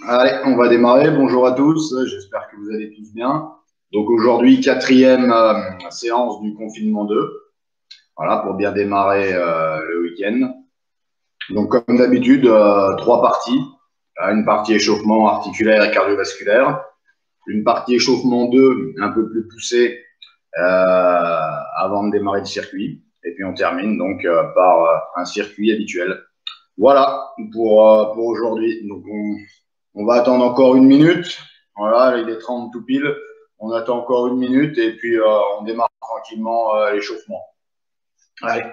Allez, on va démarrer. Bonjour à tous. J'espère que vous allez tous bien. Donc aujourd'hui, quatrième séance du confinement 2. Voilà, pour bien démarrer le week-end. Donc comme d'habitude, trois parties. Une partie échauffement articulaire et cardiovasculaire. Une partie échauffement 2, un peu plus poussée avant de démarrer le circuit. Et puis on termine donc par un circuit habituel. Voilà pour aujourd'hui. Donc on va attendre encore une minute. Voilà, il est 30 tout pile. On attend encore une minute et puis on démarre tranquillement l'échauffement. Allez.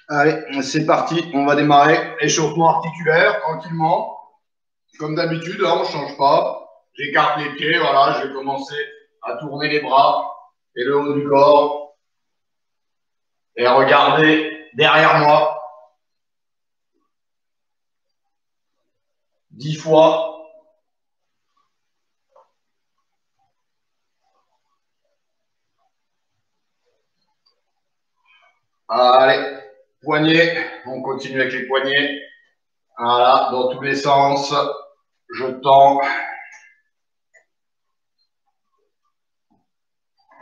Allez, c'est parti. On va démarrer. Échauffement articulaire, tranquillement. Comme d'habitude, hein, on ne change pas. J'écarte les pieds, voilà. Je vais commencer à tourner les bras et le haut du corps. Et à regarder derrière moi. 10 fois. Allez, poignets. On continue avec les poignets. Voilà, dans tous les sens. Je tends.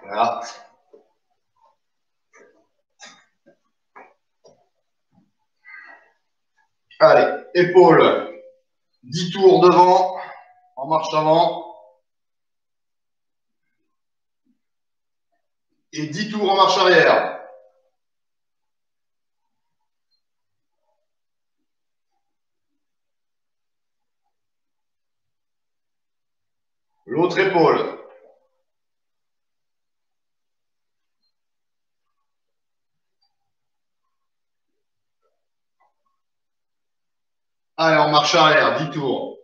Voilà. Allez, épaules. 10 tours devant, en marche avant. Et 10 tours en marche arrière. L'autre épaule. Allez, en marche arrière, 10 tours.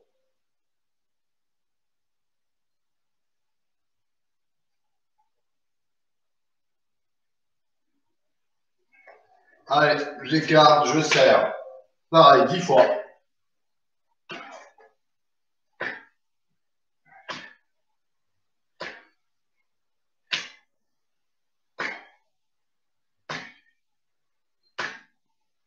Allez, j'écarte, je serre. Pareil, 10 fois.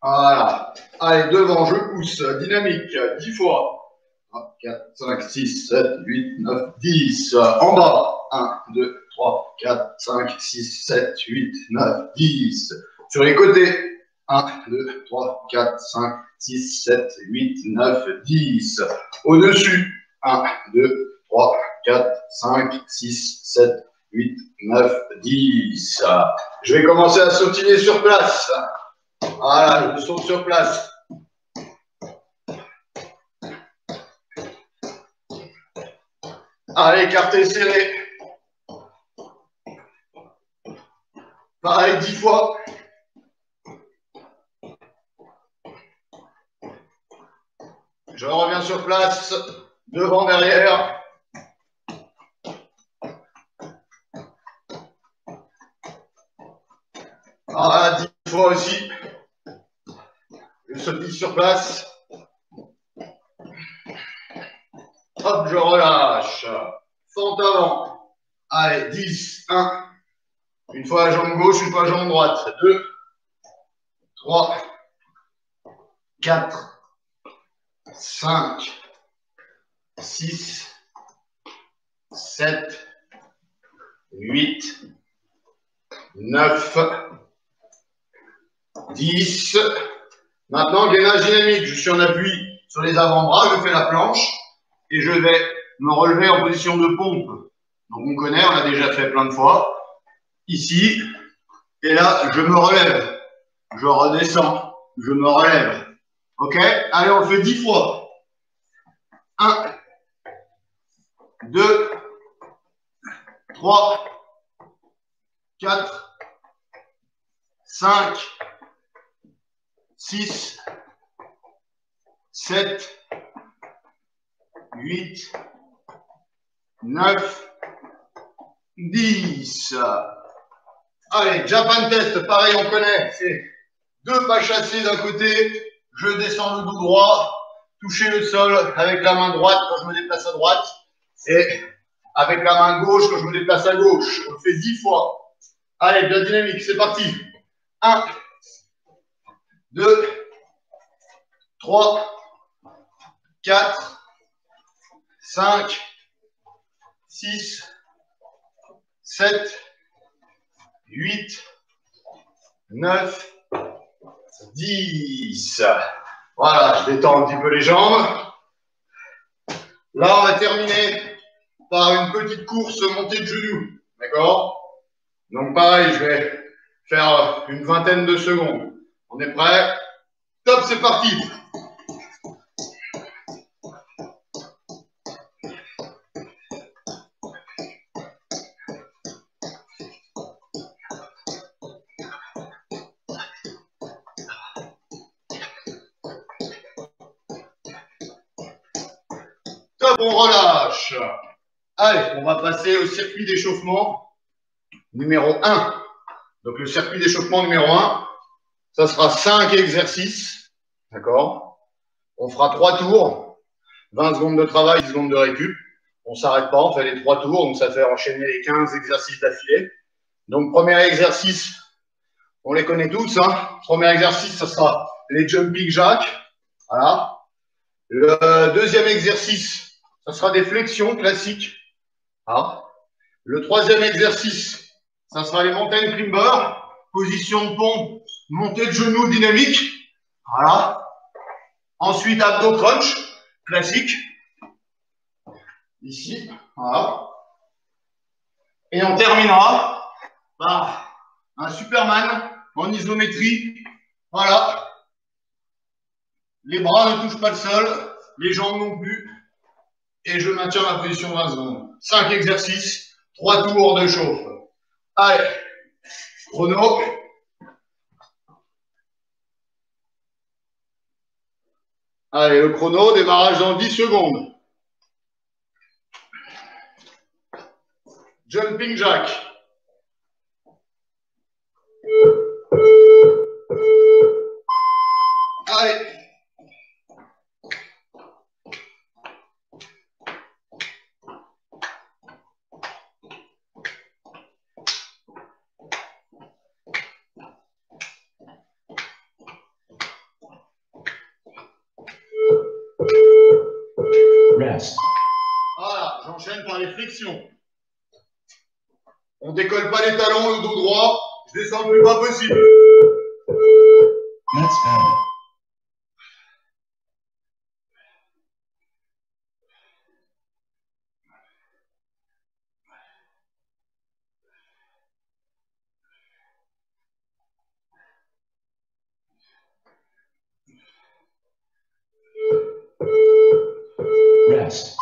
Voilà. Allez, devant, je pousse. Dynamique, 10 fois. 3, 4, 5, 6, 7, 8, 9, 10. En bas, 1, 2, 3, 4, 5, 6, 7, 8, 9, 10. Sur les côtés, 1, 2, 3, 4, 5, 6, 7, 8, 9, 10. Au-dessus, 1, 2, 3, 4, 5, 6, 7, 8, 9, 10. Je vais commencer à sautiller sur place. Voilà, je saute sur place. Allez, écarté, serré. Pareil, 10 fois. Je reviens sur place, devant, derrière. Ah, 10 fois aussi. Je saute sur place. Hop, je relâche. Fente avant. Allez, 10, 1. Une fois la jambe gauche, une fois la jambe droite. 2, 3, 4, 5, 6, 7, 8, 9, 10. Maintenant, gainage dynamique. Je suis en appui sur les avant-bras, je fais la planche et je vais me relever en position de pompe. Donc on connaît, on a déjà fait plein de fois. Ici, et là, je me relève. Je redescends, je me relève. Ok? Allez, on le fait 10 fois. 1, 2, 3, 4, 5, 6, 7, 8, 9, 10. Allez, Japan test, pareil, on connaît. C'est 2 pas chassés d'un côté, je descends le dos droit, toucher le sol avec la main droite quand je me déplace à droite et avec la main gauche quand je me déplace à gauche. On le fait 10 fois. Allez, bien dynamique, c'est parti. 1, 2, 3, 4, 5, 6, 7, 8, 9, 10. Voilà, je détends un petit peu les jambes. Là, on va terminer par une petite course montée de genoux. D'accord? Donc pareil, je vais faire une vingtaine de secondes. On est prêt? Top, c'est parti! Top, on relâche. Allez, on va passer au circuit d'échauffement numéro 1. Donc le circuit d'échauffement numéro 1, ça sera 5 exercices. D'accord? On fera 3 tours, 20 secondes de travail, 10 secondes de récup. On ne s'arrête pas, on fait les 3 tours, donc ça fait enchaîner les 15 exercices d'affilée. Donc premier exercice, on les connaît tous. Hein. Premier exercice, ça sera les jumping jacks. Voilà. Le deuxième exercice, ça sera des flexions classiques. Voilà. Le troisième exercice, ça sera les mountain climbers. Position de pompe, montée de genoux dynamique. Voilà. Ensuite, abdos crunch, classique. Ici. Voilà. Et on terminera par un Superman en isométrie. Voilà. Les bras ne touchent pas le sol, les jambes non plus. Et je maintiens ma position 20 secondes. 5 exercices, 3 tours de chauffe. Allez, chrono. Allez, le chrono, démarrage dans 10 secondes. Jumping jack. Allez. Rest. Voilà, j'enchaîne par les flexions. On décolle pas les talons, le dos droit. Je descends le plus bas possible. Let's go. Rest.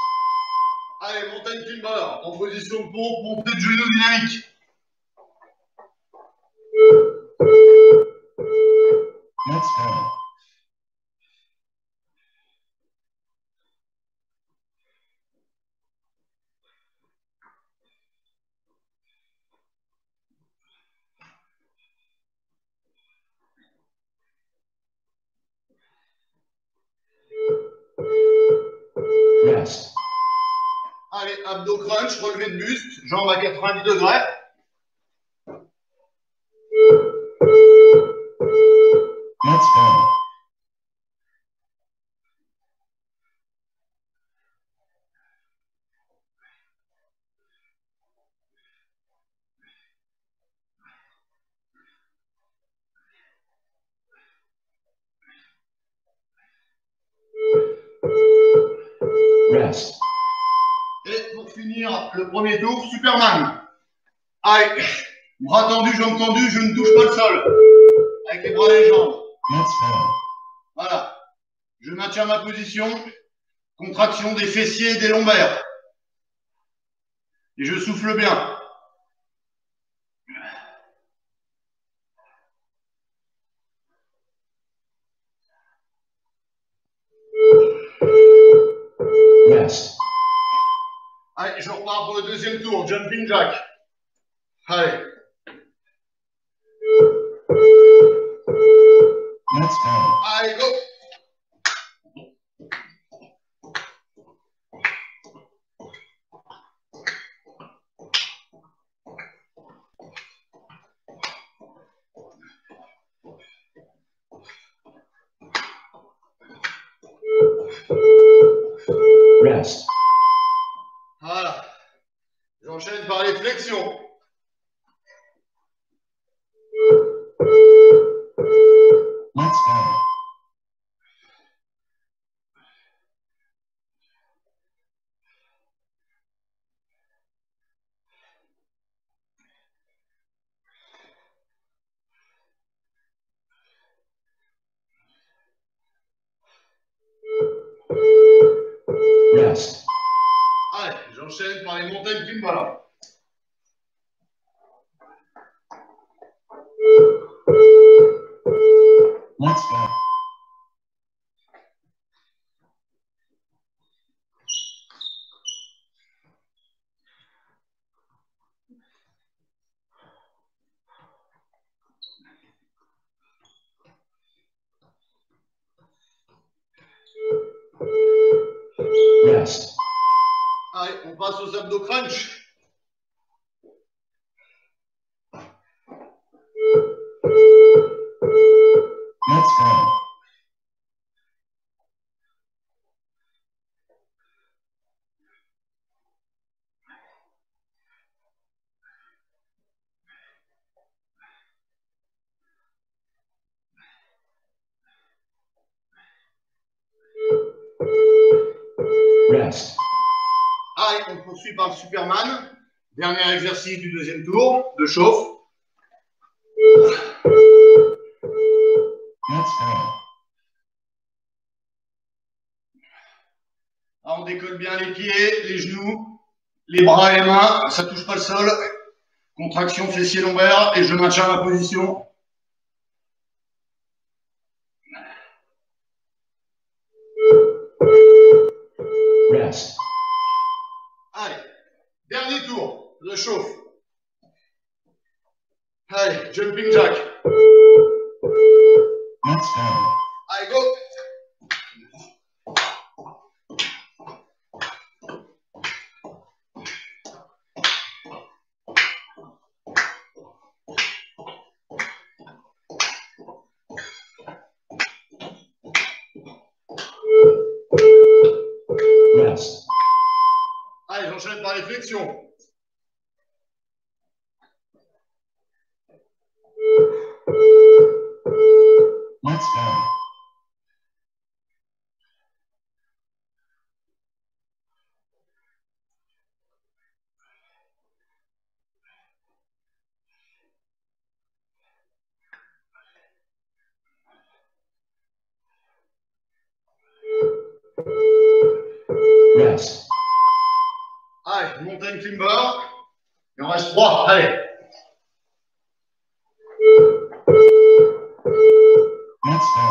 Allez, montagne climber, en position de pompe, montée de genoux dynamique. Let's go. Rest. Allez, abdos crunch, relevé de buste, jambes à 90 degrés. Let's go. Rest. Et pour finir le premier tour, Superman. Allez, bras tendus, jambes tendues, je ne touche pas le sol. Avec les bras et les jambes. Let's go. Voilà. Je maintiens ma position. Contraction des fessiers et des lombaires. Et je souffle bien. Rest. Allez, je repars pour le deuxième tour. Jumping jack. Allez. Let's go. Allez, go. Rest. Voilà. J'enchaîne par les flexions. Let's go. Rest. Allez, j'enchaîne par les montagnes Kimball. Let's go. Rest. Allez, on passe aux abdos crunch. Let's go. Rest. Allez, on poursuit par le Superman. Dernier exercice du deuxième tour de chauffe. Let's go. Là, on décolle bien les pieds, les genoux, les bras et les mains. Ça touche pas le sol. Contraction fessier lombaire et je maintiens ma position. Rest. Allez, dernier tour de chauffe. Allez, jumping jack. Let's go. Allez, go. Rest. Allez, j'enchaîne par les flexions. Let's go. Rest. Allez, montagne climber. Il en reste 3. Allez. Let's go.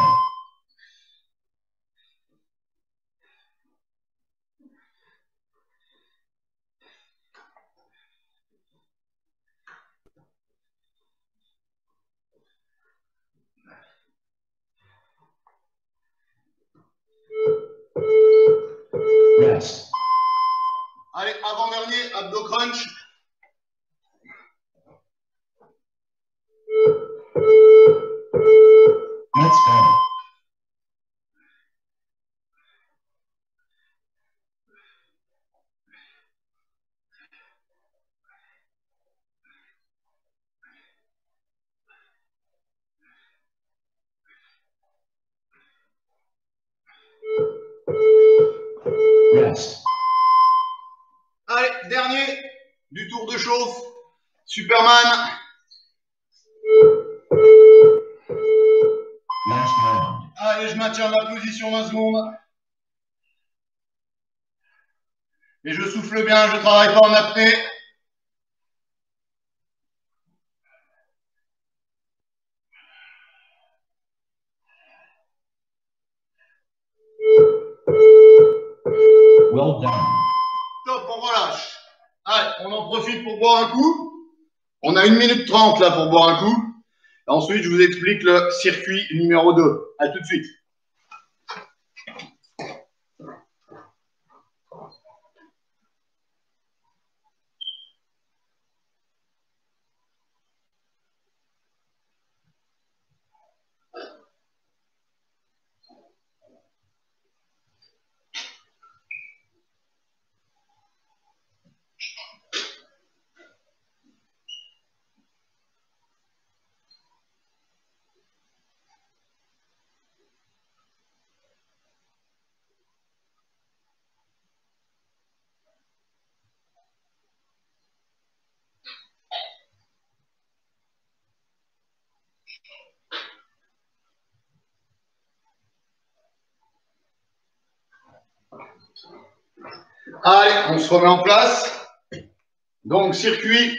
Rest. Allez, avant-dernier, abdos crunch. Let's go. Rest. Allez, dernier du tour de chauffe. Superman. Last round. Allez, je maintiens ma position 20 secondes. Et je souffle bien, je ne travaille pas en apnée. Well done. Top, on relâche. Allez, on en profite pour boire un coup. On a 1 minute 30 là pour boire un coup. Et ensuite, je vous explique le circuit numéro 2. À tout de suite. Allez, on se remet en place. Donc, circuit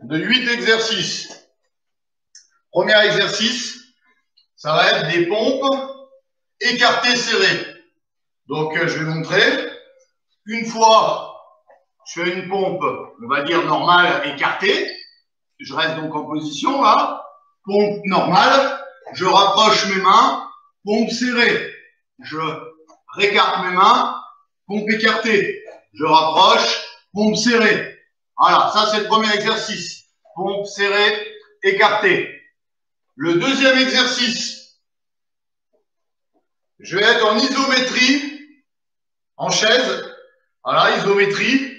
de 8 exercices. Premier exercice, ça va être des pompes écartées serrées. Donc, je vais montrer. Une fois, je fais une pompe, on va dire normale, écartée. Je reste donc en position là. Pompe normale. Je rapproche mes mains. Pompe serrée. Je récarte mes mains. Pompe écartée. Je rapproche. Pompe serrée. Voilà, ça c'est le premier exercice. Pompe serrée, écartée. Le deuxième exercice, je vais être en isométrie, en chaise. Voilà, isométrie.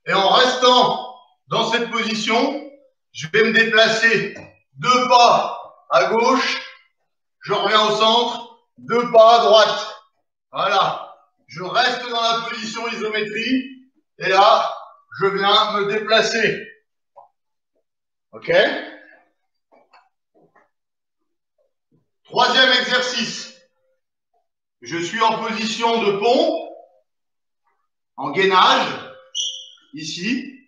Et en restant dans cette position, je vais me déplacer 2 pas à gauche. Je reviens au centre. 2 pas à droite. Voilà. Je reste dans la position isométrie. Et là, je viens me déplacer. OK? Troisième exercice. Je suis en position de pompe, en gainage, ici.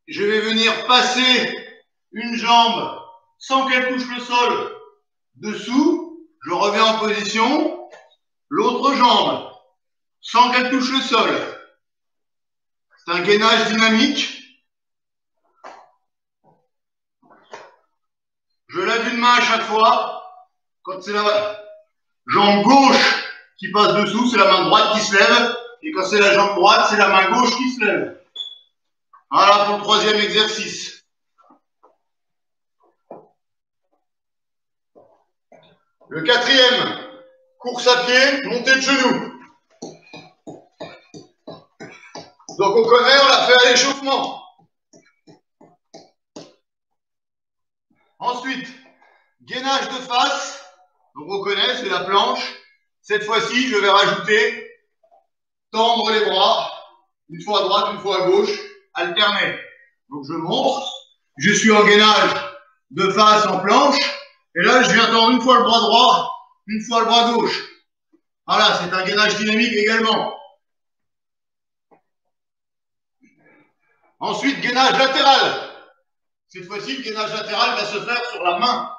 Je vais venir passer une jambe sans qu'elle touche le sol dessous. Je reviens en position. L'autre jambe sans qu'elle touche le sol. C'est un gainage dynamique. Je lève une main à chaque fois. Quand c'est la jambe gauche qui passe dessous, c'est la main droite qui se lève. Et quand c'est la jambe droite, c'est la main gauche qui se lève. Voilà pour le troisième exercice. Le quatrième, course à pied, montée de genoux. Donc on connaît, on l'a fait à l'échauffement. Ensuite, gainage de face. Donc on connaît, c'est la planche. Cette fois-ci, je vais rajouter tendre les bras, une fois à droite, une fois à gauche, alterner. Donc je monte, je suis en gainage de face en planche, et là je viens tendre une fois le bras droit, une fois le bras gauche. Voilà, c'est un gainage dynamique également. Ensuite, gainage latéral. Cette fois-ci, le gainage latéral va se faire sur la main.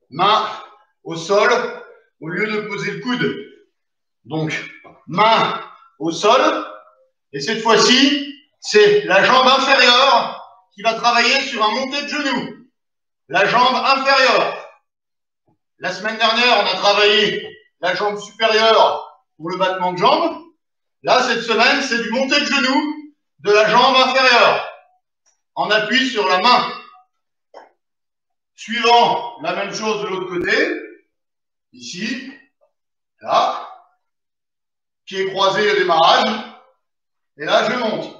Main au sol, au lieu de poser le coude. Donc, main au sol. Et cette fois-ci, c'est la jambe inférieure qui va travailler sur un monté de genou. La jambe inférieure. La semaine dernière, on a travaillé la jambe supérieure pour le battement de jambes. Là, cette semaine, c'est du monté de genou de la jambe inférieure. En appui sur la main. Suivant, la même chose de l'autre côté. Ici, là, pied croisé au démarrage. Et là, je monte.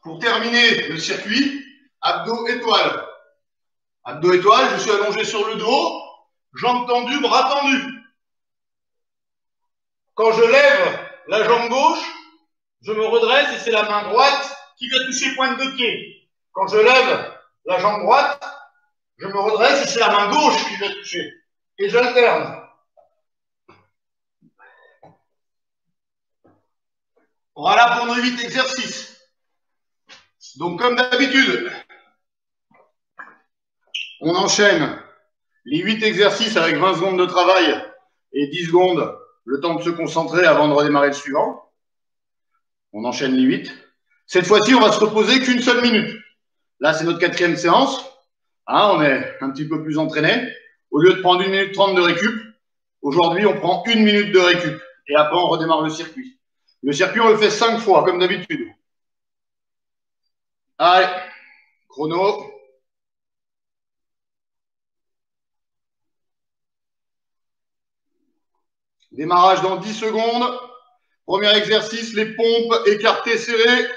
Pour terminer le circuit, abdos étoile. Abdos étoile, je suis allongé sur le dos, jambes tendues, bras tendus. Quand je lève la jambe gauche, je me redresse et c'est la main droite qui va toucher pointe de pied. Quand je lève la jambe droite, je me redresse et c'est la main gauche qui va toucher. Et j'alterne. Voilà pour nos 8 exercices. Donc comme d'habitude, on enchaîne les 8 exercices avec 20 secondes de travail et 10 secondes, le temps de se concentrer avant de redémarrer le suivant. On enchaîne les 8. Cette fois-ci, on va se reposer qu'une seule minute. Là, c'est notre 4e séance. Hein, on est un petit peu plus entraîné. Au lieu de prendre 1 minute 30 de récup, aujourd'hui, on prend 1 minute de récup. Et après, on redémarre le circuit. Le circuit, on le fait 5 fois, comme d'habitude. Allez, chrono. Démarrage dans 10 secondes. Premier exercice, les pompes écartées, serrées.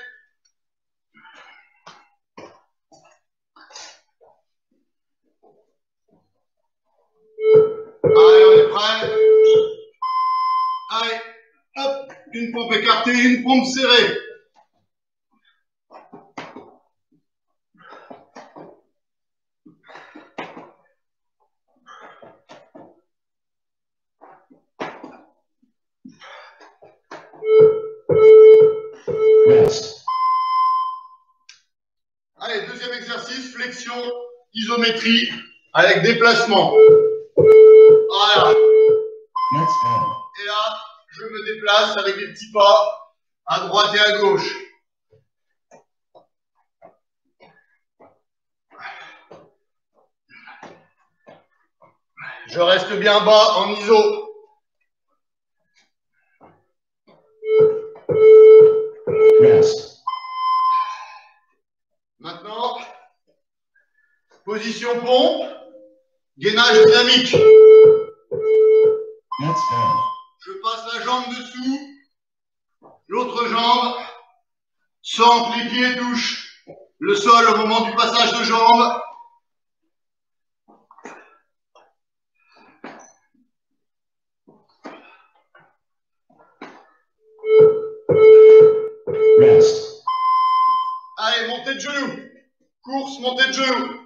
Allez, on est prêt. Allez, hop, une pompe écartée, une pompe serrée. Rest. Allez, deuxième exercice, flexion, isométrie avec déplacement. Voilà. Let's go. Et là, je me déplace avec des petits pas à droite et à gauche. Je reste bien bas en iso. Rest. Maintenant, position pompe, gainage dynamique. Let's go. Je passe la jambe dessous, l'autre jambe, sans que les pieds touchent le sol au moment du passage de jambe. Rest. Allez, montée de genoux. Course, montée de genoux.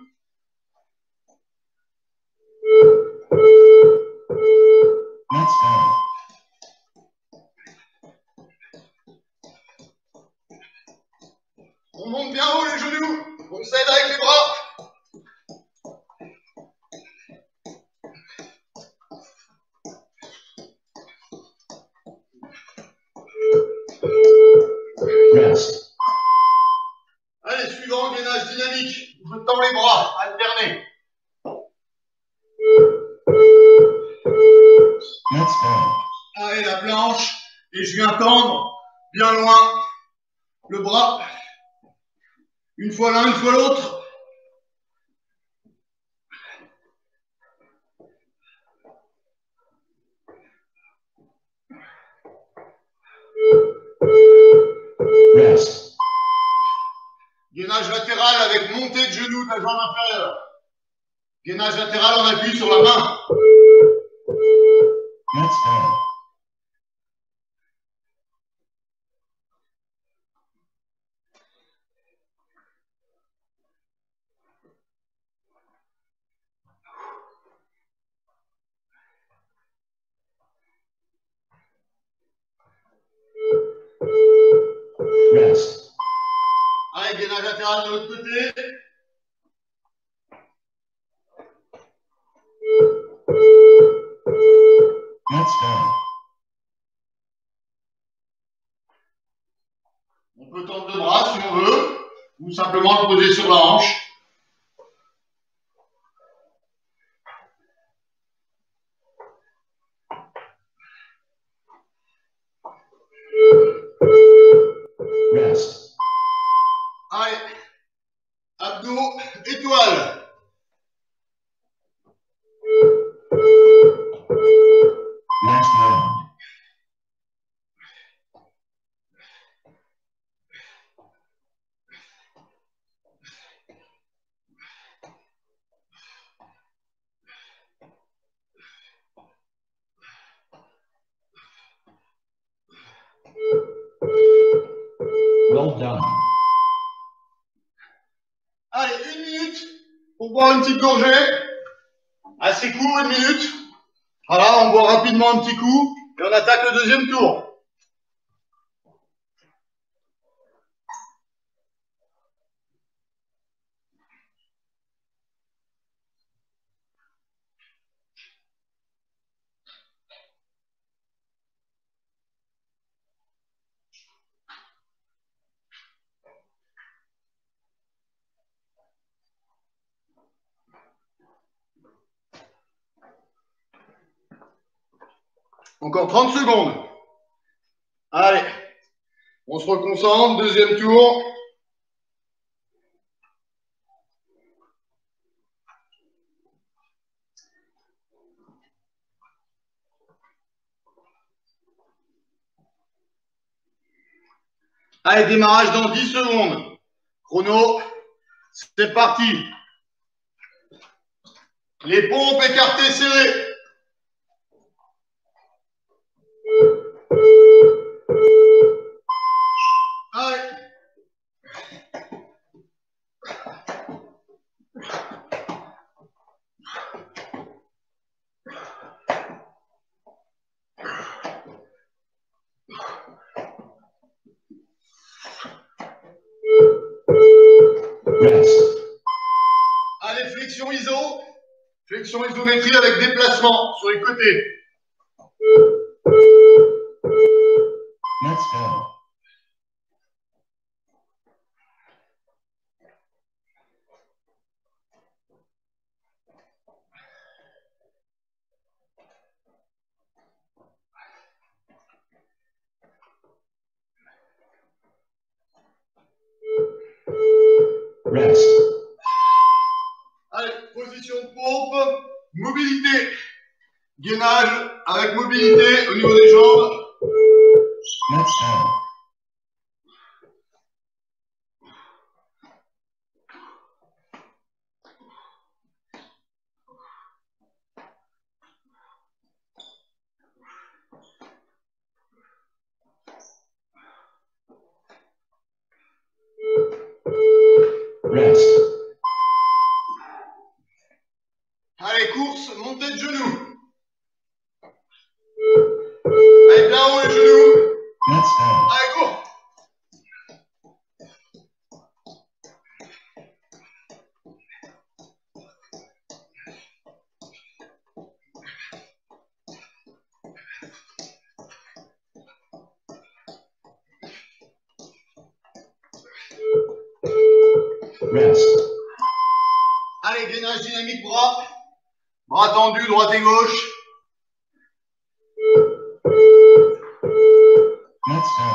Let's go. On monte bien haut les genoux. On s'aide avec les bras. Rest. Allez, suivant, gainage dynamique. Je tends les bras, alternés. Let's go. Allez, la planche. Et je viens tendre bien loin le bras. Une fois l'un, une fois l'autre. Rest. Gainage latéral avec montée de genou de la jambe inférieure. Gainage latéral, on appuie sur la main. Let's go. Rest. Allez, gainage latéral de l'autre côté. Let's go. On peut tendre le bras si on veut, ou simplement le poser sur la hanche. Rest. Allez, abdos, étoile. Last round. Well done. Allez, 1 minute pour boire une petite gorgée. Assez court, 1 minute. Voilà, on boit rapidement un petit coup et on attaque le deuxième tour. Encore 30 secondes. Allez, on se reconcentre, deuxième tour. Allez, démarrage dans 10 secondes. Chrono, c'est parti. Les pompes écartées, serrées. Allez. Rest. Allez, flexion iso. Flexion isométrie avec déplacement sur les côtés. Let's go. Rest. Allez, position de pompe, mobilité. Gainage avec mobilité au niveau des jambes. Let's go. Rest. Allez, course, montée de genoux. Allez, bien haut les genoux. Let's go. Allez, go. Rest. Allez, gainage dynamique bras. Bras tendus, droite et gauche. Let's go.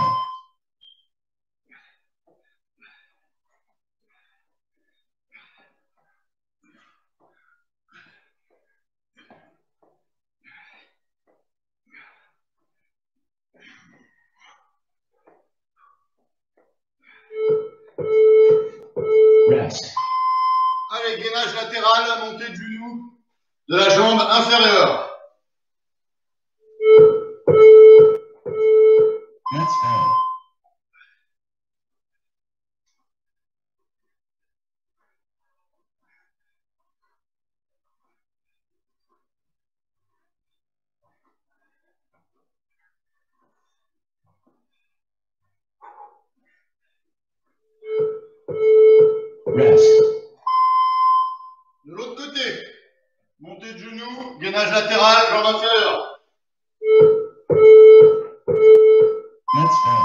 Rest. Allez, gainage latéral, montée de genou de la jambe inférieure. Let's go. Rest. De l'autre côté, montée de genou, gainage latéral, jambe inférieure. Let's go.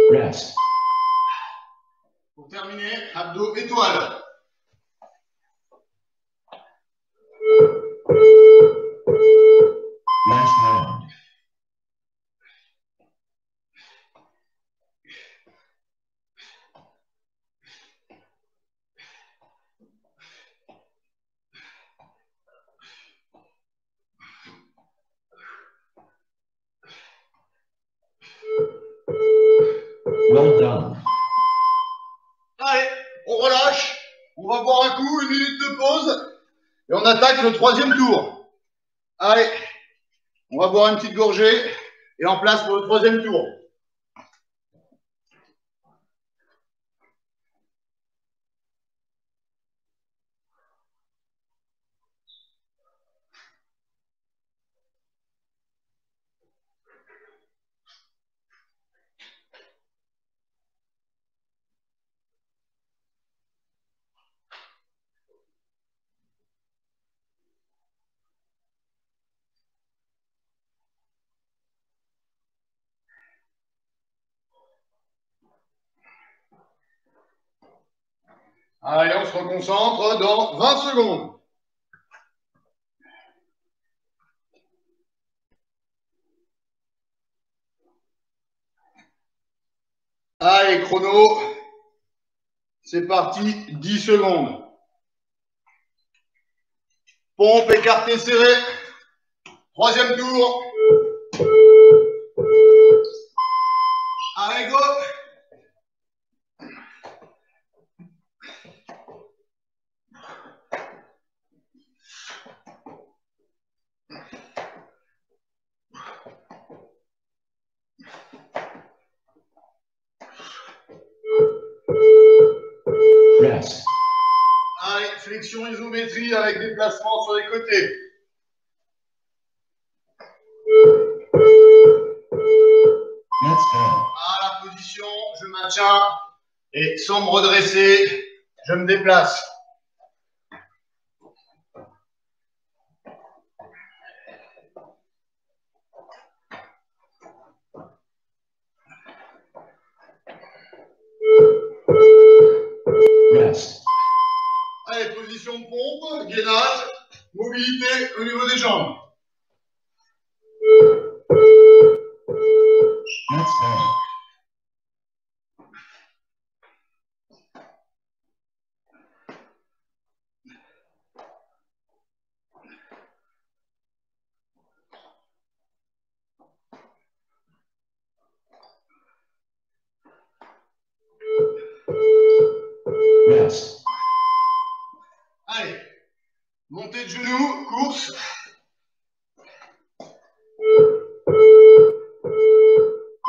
Rest. Pour terminer, abdos étoile. Last round. Well done. Allez, on relâche. On va boire un coup, 1 minute de pause. Et on attaque le 3e tour. Allez, on va boire une petite gorgée. Et en place pour le 3e tour. Allez, on se reconcentre dans 20 secondes. Allez, chrono. C'est parti, 10 secondes. Pompe écartée serrée. 3e tour. Allez, go. Rest. Allez, flexion isométrie avec déplacement sur les côtés. Let's go. À la position, je maintiens. Et sans me redresser, je me déplace. Rest. Allez, position de pompe, gainage, mobilité au niveau des jambes. Let's go. Rest. Allez, montée de genoux, course.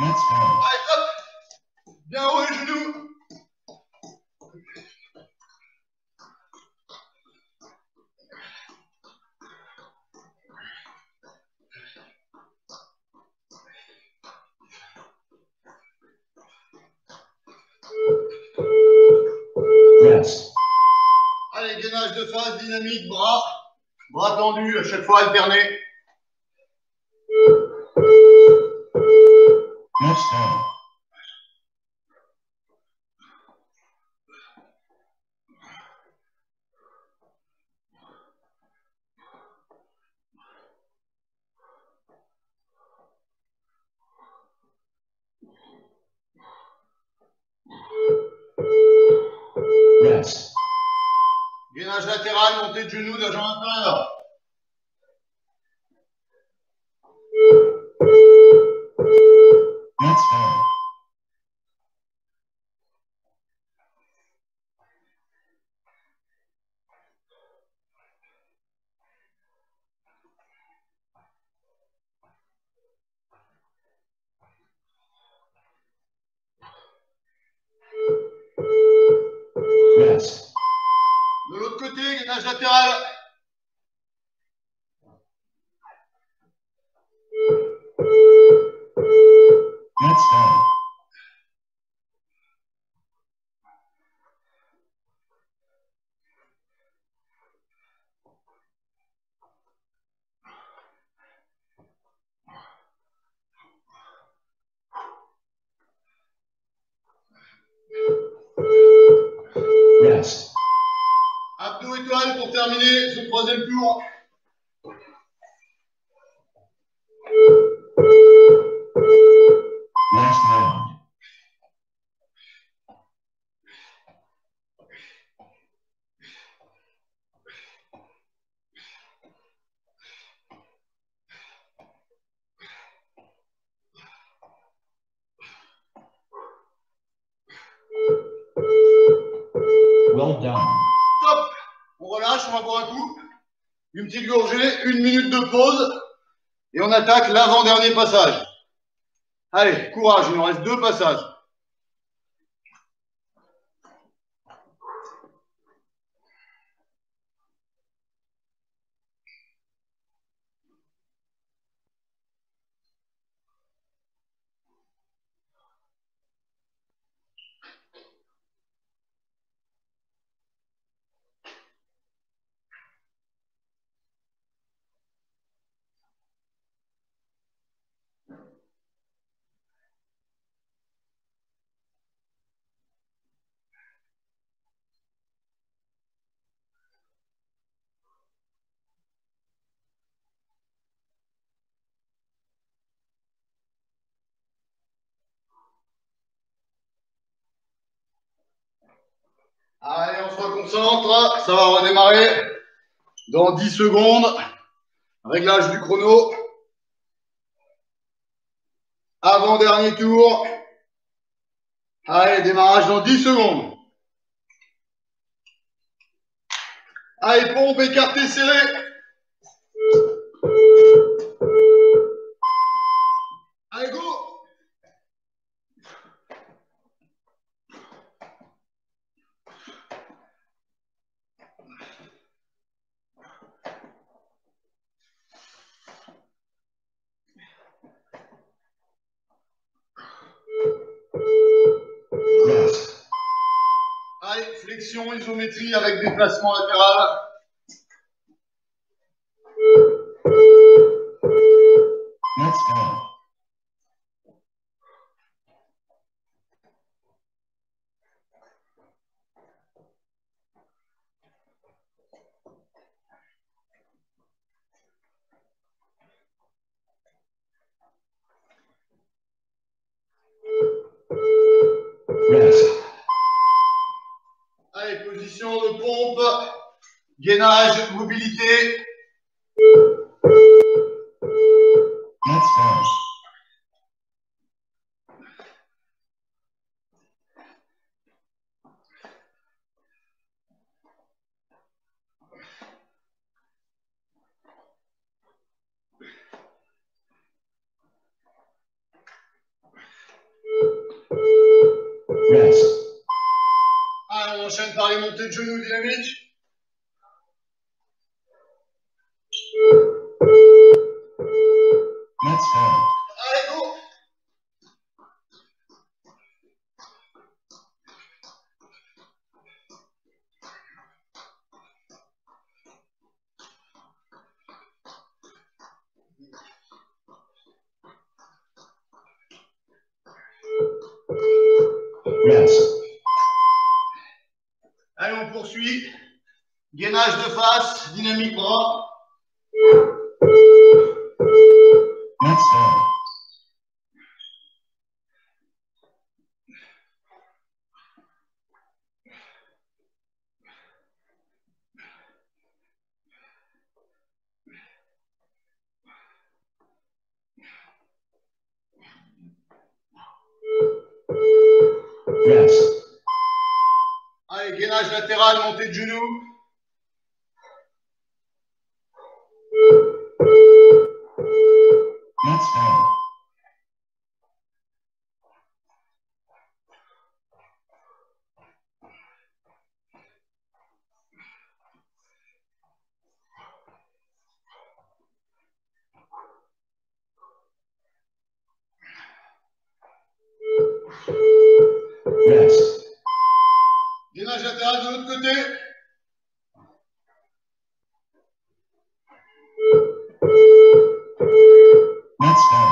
Let's go. Allez, hop, bien haut les genoux. Rest. Allez, gainage de face, dynamique, bras tendus, à chaque fois alternés. Let's go. Rest. Gainage latéral, montée de genoux d'un jambe inférieure. Let's go. Rest. De l'autre côté, gainage latéral. Let's go. Rest. Abdos étoile pour terminer ce 3e tour. Last round. Well done. Top. On relâche, on va boire un coup. Une petite gorgée, 1 minute de pause. Et on attaque l'avant-dernier passage. Allez, courage, il nous reste 2 passages. Allez, on se reconcentre. Ça va redémarrer dans 10 secondes. Réglage du chrono. Avant-dernier tour. Allez, démarrage dans 10 secondes. Allez, pompe, écarté, serré. Allez, go. Rest. Allez, flexion, isométrie avec déplacement latéral. Let's go. Rest. Allez, position de pompe. Gainage, mobilité. Let's go. Rest. Allez, on enchaîne par les montées de genoux dynamiques. Let's go. Allez, go. Rest. Allez, on poursuit. Gainage de face, dynamique bras. Let's go. Rest. Allez, gainage latéral, montée de genoux. Let's go. Rest. Gainage latéral de l'autre côté. Let's go.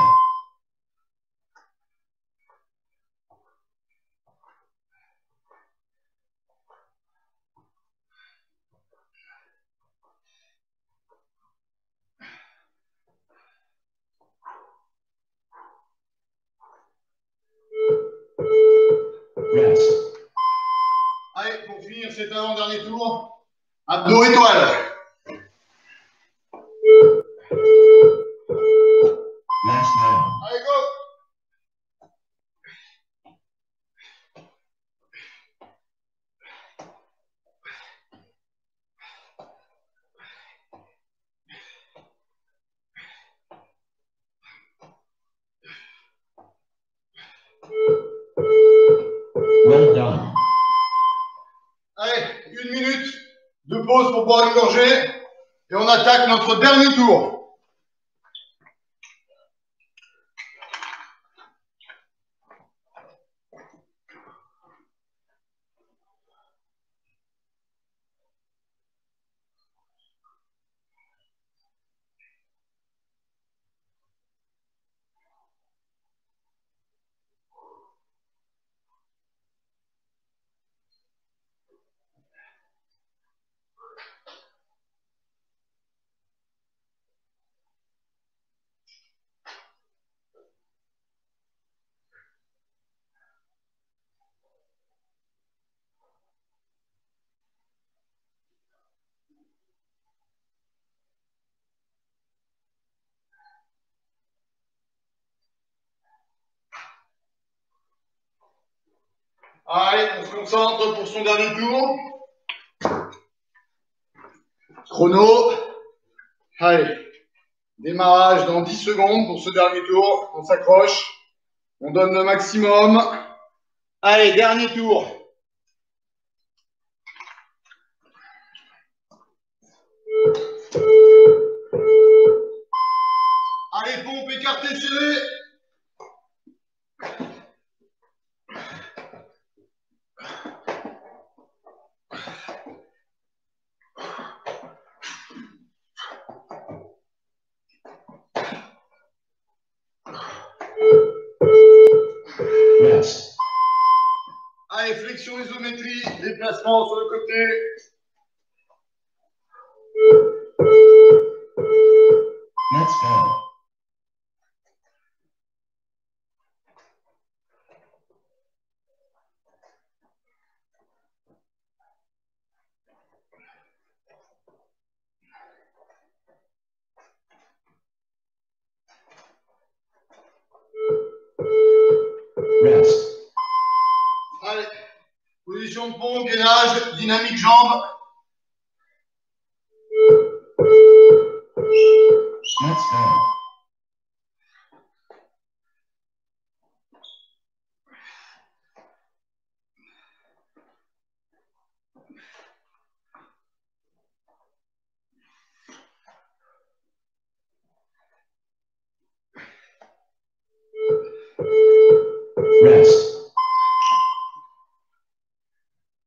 Rest. Allez, pour finir cet avant-dernier tour, abdos étoile. Last round. Allez, go. pause pour boire une gorgée et on attaque notre dernier tour. Allez, on se concentre pour son dernier tour. Chrono. Allez, démarrage dans 10 secondes pour ce dernier tour. On s'accroche, on donne le maximum. Allez, dernier tour. Allez, pompe écartée serrée. Rest. Allez, flexion isométrie, déplacement sur le côté. Let's go. Rest. Allez, position de pompe, gainage, dynamique jambe. Let's go. Rest.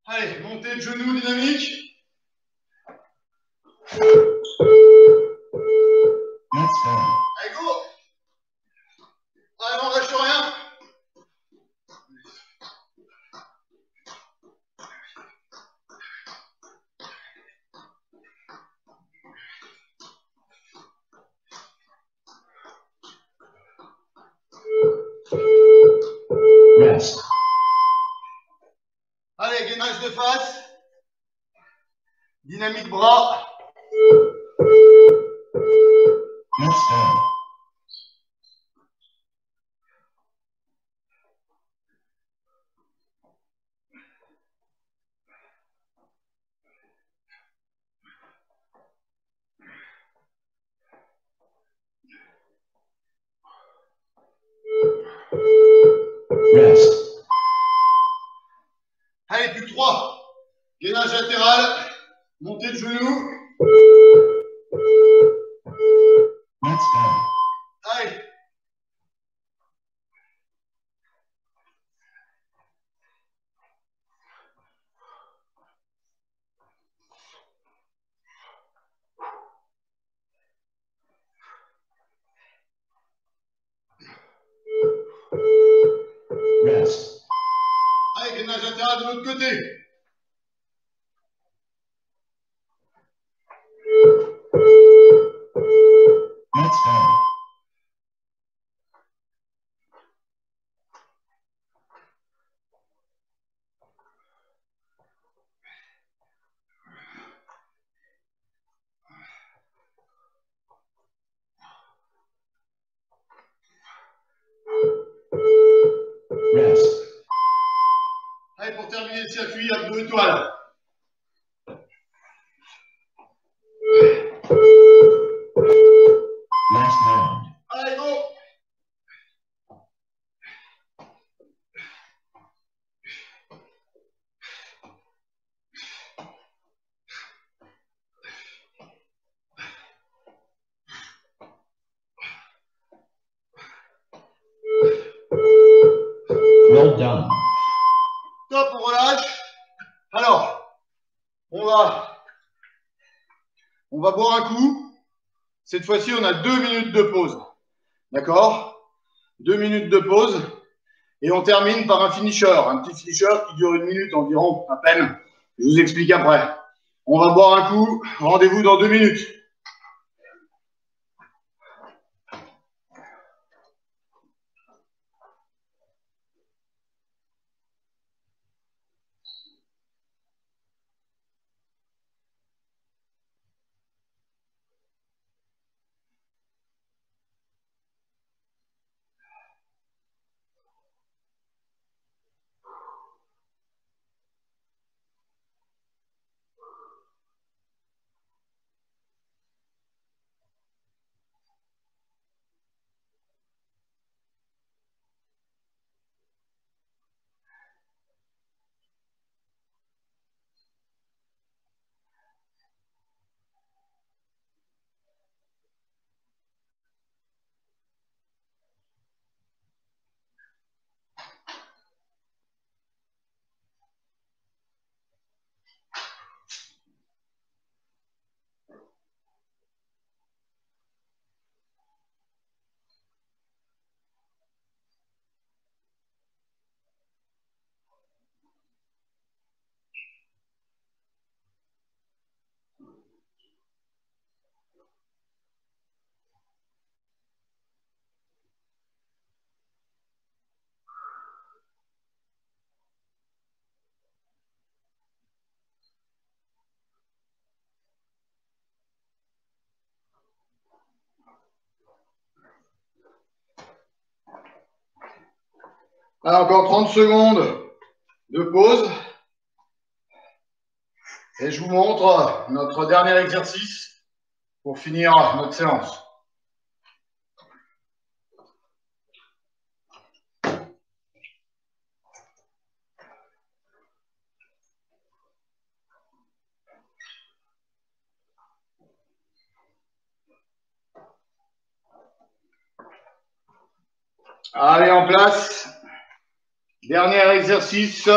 Allez, montée de genou dynamique. Let's go. Allez, go. Allez, on lâche rien. Rest. Allez, gainage de face. Dynamique bras. Let's go. Rest. Allez, plus que 3. Gainage latéral. Montée de genou. Let's go. Allez. Rest. Allez, gainage latéral de l'autre côté. Let's go. Rest. Allez, pour terminer le circuit, abdos étoiles. Last round. Allez, go. Well done. Top, on relâche. Alors, on va boire un coup. Cette fois-ci, on a 2 minutes de pause. D'accord? 2 minutes de pause. Et on termine par un finisher. Un petit finisher qui dure 1 minute environ, à peine. Je vous explique après. On va boire un coup. Rendez-vous dans 2 minutes. Là, encore 30 secondes de pause. Et je vous montre notre dernier exercice pour finir notre séance. Allez, en place. Dernier exercice.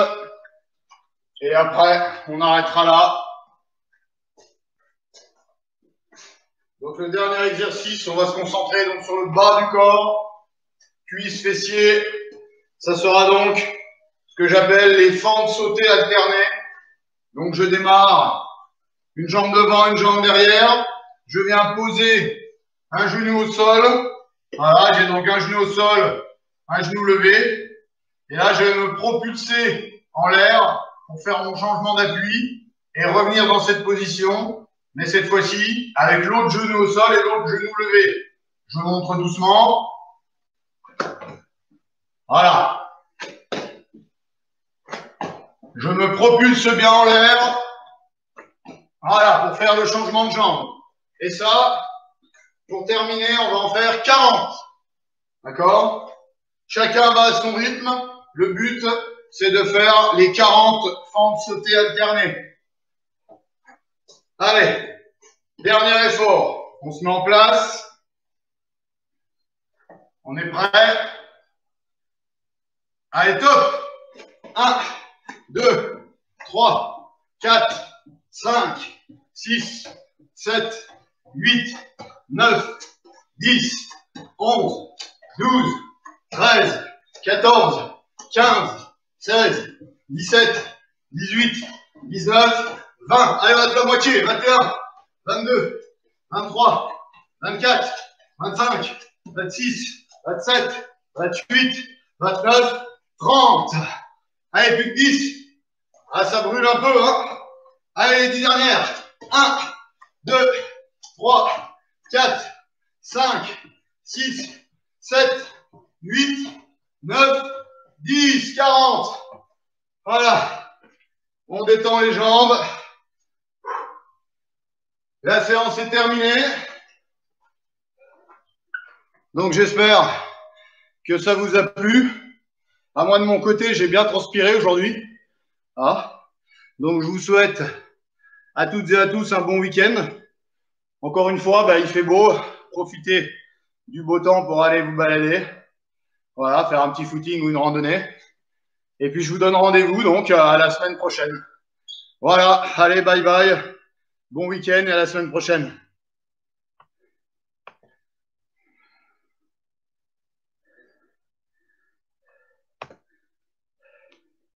Et après, on arrêtera là. Donc, le dernier exercice, on va se concentrer donc sur le bas du corps, cuisses, fessiers. Ça sera donc ce que j'appelle les fentes sautées alternées. Donc, je démarre une jambe devant, une jambe derrière. Je viens poser un genou au sol. Voilà, j'ai donc un genou au sol, un genou levé. Et là, je vais me propulser en l'air pour faire mon changement d'appui et revenir dans cette position. Mais cette fois-ci, avec l'autre genou au sol et l'autre genou levé. Je montre doucement. Voilà. Je me propulse bien en l'air. Voilà, pour faire le changement de jambe. Et ça, pour terminer, on va en faire 40. D'accord? Chacun va à son rythme. Le but, c'est de faire les 40 fentes sautées alternées. Allez, dernier effort. On se met en place. On est prêt? Allez, top! 1, 2, 3, 4, 5, 6, 7, 8, 9, 10, 11, 12, 13, 14, 15, 16, 17, 18, 19, 20. Allez, on va de la moitié. 21, 22, 23, 24, 25, 26, 27, 28, 29, 30. Allez, plus que 10. Ah, ça brûle un peu, hein. Allez, les 10 dernières. 1, 2, 3, 4, 5, 6, 7, 8, 9, 10, 40. Voilà. On détend les jambes. La séance est terminée. Donc, j'espère que ça vous a plu. À moi, de mon côté, j'ai bien transpiré aujourd'hui. Ah. Donc, je vous souhaite à toutes et à tous un bon week-end. Encore une fois, il fait beau. Profitez du beau temps pour aller vous balader. Voilà, faire un petit footing ou une randonnée. Et puis, je vous donne rendez-vous donc à la semaine prochaine. Voilà, allez, bye bye. Bon week-end et à la semaine prochaine.